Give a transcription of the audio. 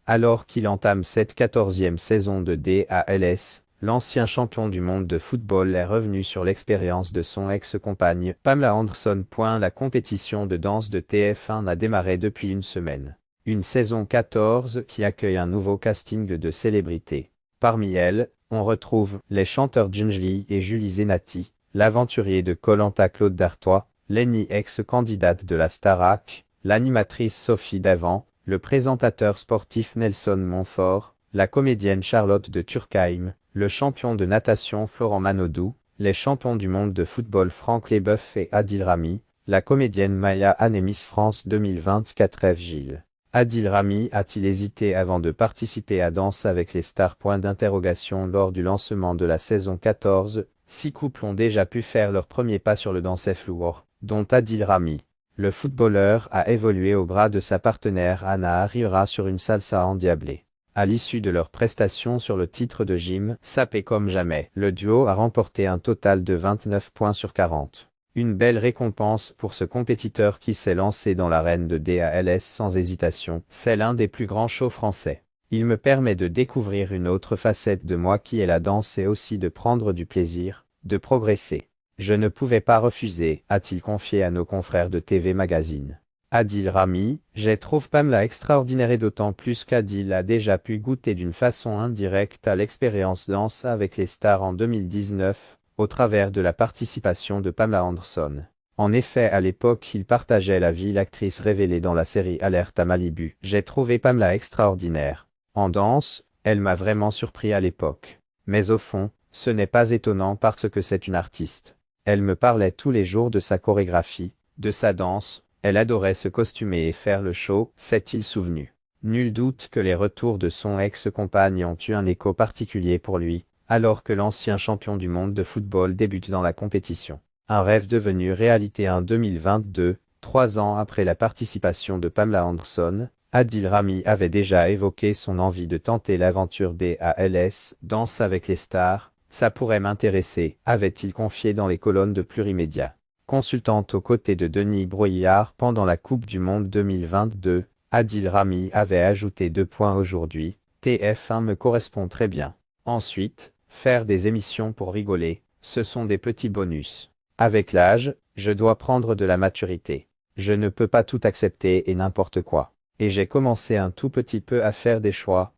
Alors qu'il entame cette 14e saison de DALS, l'ancien champion du monde de football est revenu sur l'expérience de son ex-compagne, Pamela Anderson. La compétition de danse de TF1 a démarré depuis une semaine. Une saison 14 qui accueille un nouveau casting de célébrités. Parmi elles, on retrouve les chanteurs Junjli et Julie Zenati, l'aventurier de Koh Lanta Claude Dartois, Lenny ex-candidate de la Starac, l'animatrice Sophie Davant, le présentateur sportif Nelson Montfort, la comédienne Charlotte de Turckheim, le champion de natation Florent Manodou, les champions du monde de football Franck Leboeuf et Adil Rami, la comédienne Maya Anne Miss France 2024 F. Gilles. Adil Rami a-t-il hésité avant de participer à Danse avec les stars? Lors du lancement de la saison 14, 6 couples ont déjà pu faire leur premier pas sur le danse floor, dont Adil Rami. Le footballeur a évolué au bras de sa partenaire Anna Arriura sur une salsa endiablée. À l'issue de leur prestation sur le titre de Jim, sapé comme jamais, le duo a remporté un total de 29 points sur 40. Une belle récompense pour ce compétiteur qui s'est lancé dans l'arène de DALS sans hésitation. C'est l'un des plus grands shows français. Il me permet de découvrir une autre facette de moi qui est la danse et aussi de prendre du plaisir, de progresser. Je ne pouvais pas refuser, a-t-il confié à nos confrères de TV Magazine. Adil Rami, j'ai trouve Pamela extraordinaire et d'autant plus qu'Adil a déjà pu goûter d'une façon indirecte à l'expérience Danse avec les stars en 2019, au travers de la participation de Pamela Anderson. En effet, à l'époque, il partageait la vie l'actrice révélée dans la série Alerte à Malibu. J'ai trouvé Pamela extraordinaire. En danse, elle m'a vraiment surpris à l'époque. Mais au fond, ce n'est pas étonnant parce que c'est une artiste. Elle me parlait tous les jours de sa chorégraphie, de sa danse, elle adorait se costumer et faire le show, s'est-il souvenu. Nul doute que les retours de son ex-compagne ont eu un écho particulier pour lui, alors que l'ancien champion du monde de football débute dans la compétition. Un rêve devenu réalité en 2022, 3 ans après la participation de Pamela Anderson, Adil Rami avait déjà évoqué son envie de tenter l'aventure DALS, Danse avec les stars. Ça pourrait m'intéresser, avait-il confié dans les colonnes de Plurimédia. Consultante aux côtés de Denis Brognard pendant la Coupe du Monde 2022, Adil Rami avait ajouté 2 points aujourd'hui, TF1 me correspond très bien. Ensuite, faire des émissions pour rigoler, ce sont des petits bonus. Avec l'âge, je dois prendre de la maturité. Je ne peux pas tout accepter et n'importe quoi. Et j'ai commencé un tout petit peu à faire des choix,